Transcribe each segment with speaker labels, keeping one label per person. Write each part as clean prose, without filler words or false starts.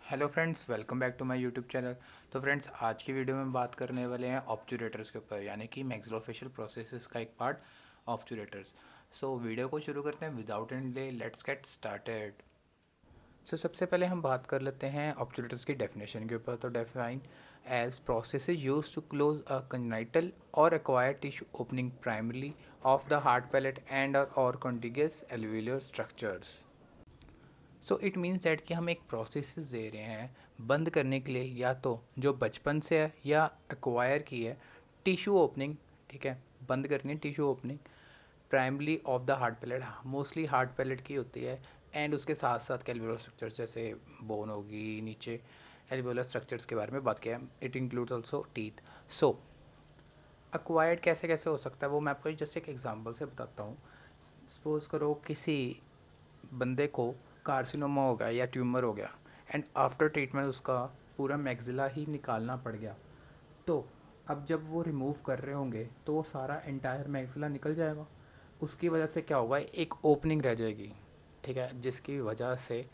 Speaker 1: Hello friends, welcome back to my YouTube channel. तो friends, आज की वीडियो में बात करने वाले हैं ऑब्चुरेटर्स के ऊपर, यानी कि मैक्सिलोफेशियल प्रोसेसेस का एक पार्ट ऑब्चुरेटर्स। सो वीडियो को शुरू करते हैं without any delay. Let's get started. सबसे पहले हम बात कर लेते हैं ऑब्चुरेटर्स की डेफिनेशन के ऊपर। तो define as processes use to close a congenital और acquired tissue opening primarily of the hard palate and और contiguous alveolar structures. So it means that कि हम एक प्रोसेस दे रहे हैं बंद करने के लिए, या तो जो बचपन से है या एक्वायर की है टिश्यू ओपनिंग। ठीक है, बंद करनी है tissue opening primarily of the hard palate, mostly hard palate की होती है। एंड उसके साथ साथ एल्वियोलर स्ट्रक्चर्स जैसे बोन होगी नीचे, एल्वियोलर स्ट्रक्चर्स के बारे में बात किया है। It includes also teeth. So acquired कैसे कैसे हो सकता है वो मैं आपको जस्ट एक एग्जांपल से बताता हूँ। सपोज़ करो किसी बंदे को कार्सिनोमा हो गया या ट्यूमर हो गया, एंड आफ्टर ट्रीटमेंट उसका पूरा मैक्सिला ही निकालना पड़ गया। तो अब जब वो रिमूव कर रहे होंगे तो वो सारा एंटायर मैक्सिला निकल जाएगा। उसकी वजह से क्या होगा, एक ओपनिंग रह जाएगी। ठीक है, जिसकी वजह से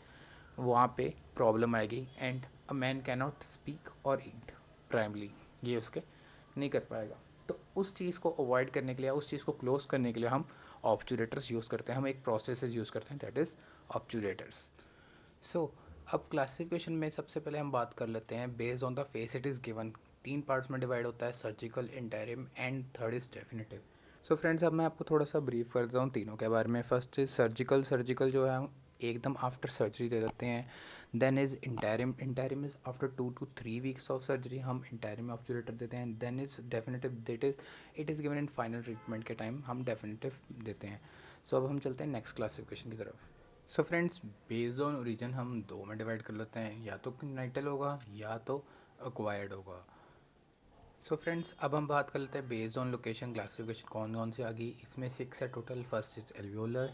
Speaker 1: वहाँ पे प्रॉब्लम आएगी and a man can not speak और ईट प्राइमली, ये उसके नहीं कर पाएगा। तो उस चीज़ को अवॉइड करने के लिए, उस चीज़ को क्लोज करने के लिए हम ऑब्चुरेटर्स यूज़ करते हैं। हम एक प्रोसेस यूज़ करते हैं, दैट इज़ ऑब्चुरेटर्स। सो अब क्लासिफिकेशन में सबसे पहले हम बात कर लेते हैं based on the face it is given. तीन पार्ट्स में डिवाइड होता है, surgical, interim and third is definitive. So friends, अब मैं आपको थोड़ा सा ब्रीफ कर देता हूँ तीनों के बारे में। First is surgical. सर्जिकल जो है हम एकदम आफ्टर सर्जरी दे देते हैं। Then is interim. Interim is after 2 to 3 weeks of surgery हम इंटरिम ऑब्चुरेटर देते हैं। Then is definitive, that is it is given in final treatment के टाइम हम डेफिनेटिव देते हैं। सो अब हम चलते हैं नेक्स्ट क्लासिफिकेशन की तरफ। So friends, based on origin हम दो में डिवाइड कर लेते हैं, या तो कंजेनिटल होगा या तो एक्वायर्ड होगा। सो फ्रेंड्स, अब हम बात कर लेते हैं बेस्ड ऑन लोकेशन क्लासिफिकेशन कौन कौन सी आ गई। इसमें 6 है total. First is alveolar,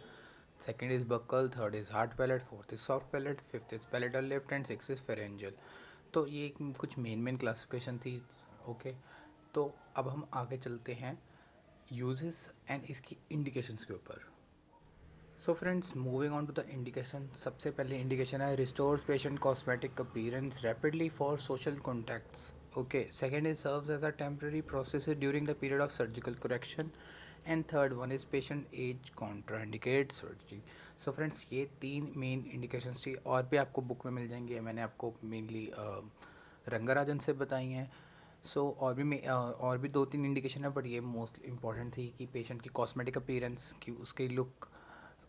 Speaker 1: second is buccal, third is hard palate, fourth is soft palate, fifth is palatal lift and six is pharyngeal. तो ये कुछ मेन क्लासिफिकेशन थी। ओके, तो अब हम आगे चलते हैं यूजेस एंड इसकी इंडिकेशंस के ऊपर। So friends, moving on to the indication. सबसे पहले इंडिकेशन है restores patient cosmetic appearance rapidly for social contacts. Okay, second is serves as a temporary process during the period of surgical correction. And third one is patient as contraindicate surgery. So friends, ये तीन main indications थी, और भी आपको book में मिल जाएंगे। मैंने आपको मेनली रंगाराजन से बताई हैं। सो और भी दो तीन इंडिकेशन है, बट ये मोस्ट इंपॉर्टेंट थी कि पेशेंट की कॉस्मेटिक अपीयरेंस की, उसकी लुक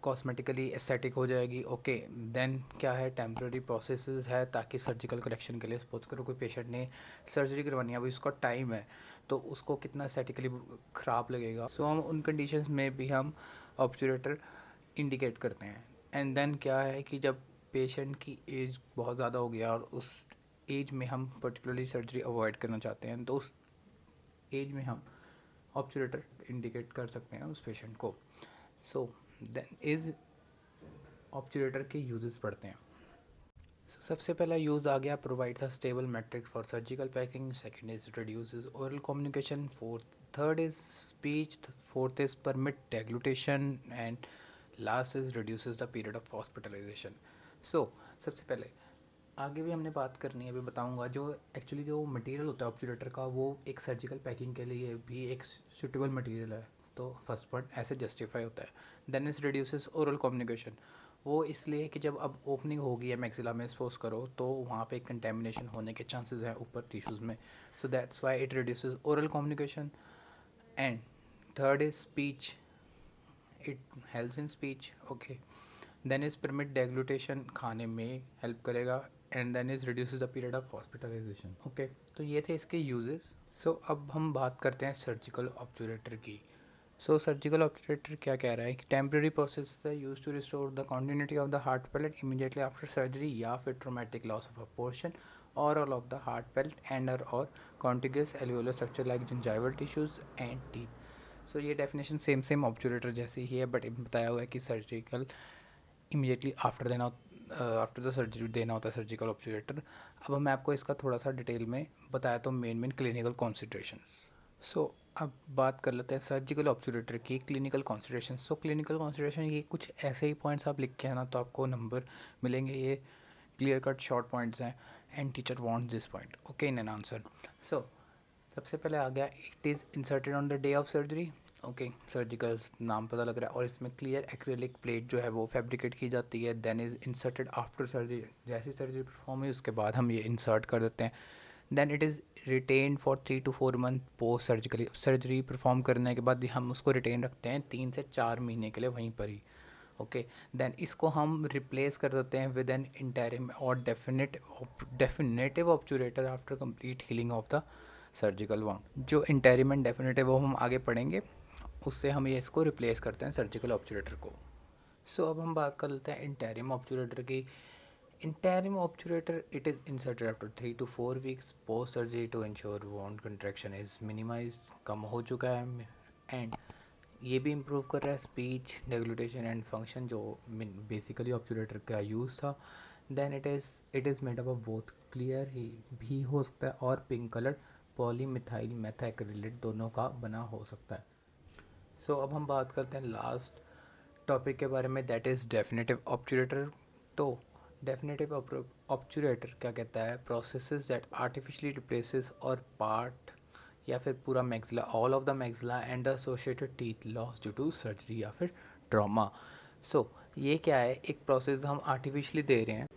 Speaker 1: कॉस्मेटिकली एस्थेटिक हो जाएगी। ओके, देन क्या है, टेम्प्रेरी प्रोसेसेस है ताकि सर्जिकल करेक्शन के लिए सपोज करो कोई पेशेंट ने सर्जरी करवानी है, अभी उसका टाइम है, तो उसको कितना एस्थेटिकली ख़राब लगेगा। सो हम उन कंडीशंस में भी हम ऑब्चुरेटर इंडिकेट करते हैं। एंड देन क्या है कि जब पेशेंट की एज बहुत ज़्यादा हो गया और उस एज में हम पर्टिकुलरली सर्जरी अवॉइड करना चाहते हैं, तो उस एज में हम ऑब्चुरेटर इंडिकेट कर सकते हैं उस पेशेंट को। सो देन इज़ ऑब्चुरेटर के यूजेस पढ़ते हैं। सबसे पहला यूज़ आ गया, provides a stable matrix for surgical packing. Second is reduces oral communication. Third is speech. Fourth is permit deglutition and last is reduces the period of hospitalisation. So सबसे पहले आगे भी हमने बात करनी है, अभी बताऊंगा। जो एक्चुअली जो मटेरियल होता है ऑब्चुरेटर का, वो एक सर्जिकल पैकिंग के लिए भी एक सूटेबल मटेरियल है। तो फर्स्ट पॉइंट ऐसे जस्टिफाई होता है। Then is reduces oral communication. वो इसलिए कि जब अब ओपनिंग होगी है मैक्सिला में, सपोज करो, तो वहाँ पे कंटेमिनेशन होने के चांसेस हैं ऊपर टिश्यूज़ में। So that's why it reduces oral communication. And third is speech, it helps in speech. Okay, then is permit deglutition, खाने में हेल्प करेगा। And then is reduces the period of hospitalisation. Okay, तो ये थे इसके uses. सो अब हम बात करते हैं सर्जिकल ऑब्चुरेटर की। सो सर्जिकल ऑब्चुरेटर क्या कह रहा है कि टेम्प्रेरी प्रोसेस है use to restore the continuity of the hard palate immediately after surgery, या फिर traumatic loss of a portion और all of the hard palate and और contiguous alveolar structure like gingival tissues and teeth. So ये definition same same ऑब्चुरेटर जैसी ही है, but बताया हुआ है कि सर्जिकल इमीडिएटली आफ्टर देना, आफ्टर द सर्जरी देना होता है सर्जिकल ऑब्चुरेटर। अब मैं आपको इसका थोड़ा सा डिटेल में बताया तो मेन क्लिनिकल कॉन्सिडरेशंस। सो अब बात कर लेते हैं सर्जिकल ऑब्चुरेटर की clinical consideration. So clinical consideration ये कुछ ऐसे ही पॉइंट्स आप लिख के आना तो आपको नंबर मिलेंगे। ये क्लियर कट शॉर्ट पॉइंट्स हैं and teacher wants this point okay in an answer. So सबसे पहले आ गया it is inserted on the day of surgery. Okay, surgical नाम पता लग रहा है, और इसमें क्लियर एक्रेलिक प्लेट जो है वो फैब्रिकेट की जाती है। Then is inserted after surgery, जैसी सर्जरी परफॉर्म हुई उसके बाद हम ये इंसर्ट कर देते हैं। Then it is retained for 3 to 4 month post surgically, surgery perform करने के बाद हम उसको रिटेन रखते हैं 3 से 4 महीने के लिए वहीं पर ही। ओके, देन इसको हम रिप्लेस कर देते हैं विद एन इंटरिम और definitive obturator after complete healing of the surgical wound. जो इंटरिम एंड डेफिनेटिव वो हम आगे पढ़ेंगे, उससे हम ये इसको रिप्लेस करते हैं सर्जिकल ऑब्चुरेटर को। सो अब हम बात कर लेते हैं इंटरिम ऑब्चुरेटर की। Interim obturator it is inserted after 3 to 4 weeks post surgery to ensure wound contraction is minimise, कम हो चुका है, एंड ये भी इम्प्रूव कर रहा है स्पीच, डेग्लूटेशन एंड फंक्शन, जो बेसिकली ऑब्चुरेटर का यूज़ था। Then it is made up of both clear ही भी हो सकता है और पिंक कलर पॉलीमिथाइल मेथाक्रिलेट दोनों का बना हो सकता है। सो अब हम बात करते हैं लास्ट टॉपिक के बारे में, दैट इज़ डेफिनेटिव ऑब्चुरेटर। तो डेफिनेटिव ऑब्चुरेटर क्या कहता है, प्रोसेसेस दैट आर्टिफिशियली रिप्लेसेस और पार्ट या फिर पूरा maxilla, all of the maxilla and the associated teeth loss due to surgery या फिर ट्रॉमा। सो ये क्या है, एक प्रोसेस हम आर्टिफिशियली दे रहे हैं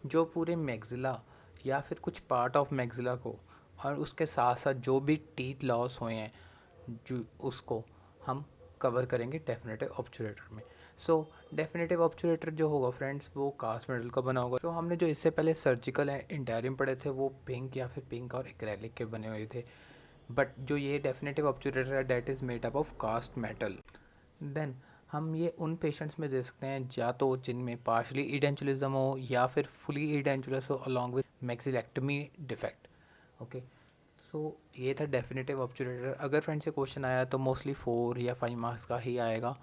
Speaker 1: जो पूरे मैक्सिला या फिर कुछ पार्ट ऑफ मैक्सिला को, और उसके साथ साथ जो भी टीथ लॉस हुए हैं जो उसको हम कवर करेंगे डेफिनेटिव ऑब्चुरेटर में। सो डेफिनेटिव ऑब्चुरेटर जो होगा फ्रेंड्स वो कास्ट मेटल का बना होगा। सो हमने जो इससे पहले सर्जिकल एंड इंटरिम पढ़े थे वो पिंक या फिर पिंक और एक्रेलिक के बने हुए थे, बट जो ये डेफिनेटिव ऑब्चुरेटर है that is made up of cast metal. Then हम ये उन पेशेंट्स में दे सकते हैं या तो जिनमें पार्शली इडेंचुलिज्म हो या फिर फुली इडेंचुलस हो अलॉन्ग विद मैक्सिलेक्टमी डिफेक्ट। ओके, सो ये था डेफिनेटिव ऑब्चुरेटर। अगर फ्रेंड्स से क्वेश्चन आया तो मोस्टली 4 या 5 मार्क्स का ही आएगा।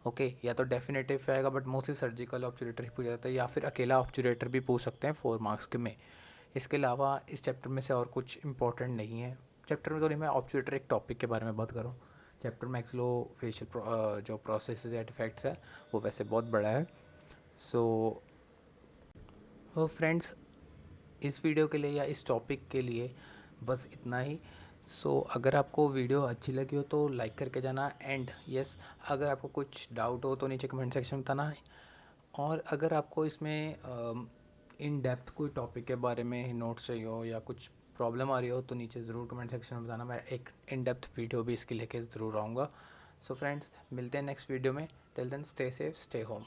Speaker 1: ओके, या तो डेफिनेटिव आएगा, बट मोस्टली सर्जिकल ऑब्चुरेटर ही पूछा जाता है, या फिर अकेला ऑब्चुरेटर भी पूछ सकते हैं 4 मार्क्स के में। इसके अलावा इस चैप्टर में से और कुछ इंपॉर्टेंट नहीं है। चैप्टर में तो नहीं, मैं ऑब्चुरेटर एक टॉपिक के बारे में बात करूँ। चैप्टर मैक्सिलो फेशियल जो प्रोसेस या डिफेक्ट्स है वो वैसे बहुत बड़ा है। सो फ्रेंड्स, इस वीडियो के लिए या इस टॉपिक के लिए बस इतना ही। सो अगर आपको वीडियो अच्छी लगी हो तो लाइक करके जाना, एंड यस अगर आपको कुछ डाउट हो तो नीचे कमेंट सेक्शन में बताना। और अगर आपको इसमें इन डेप्थ कोई टॉपिक के बारे में नोट्स चाहिए हो या कुछ प्रॉब्लम आ रही हो तो नीचे ज़रूर कमेंट सेक्शन में बताना, मैं एक इन डेप्थ वीडियो भी इसकी लेके ज़रूर आऊँगा। सो फ्रेंड्स, मिलते हैं नेक्स्ट वीडियो में। Till then stay safe, stay home.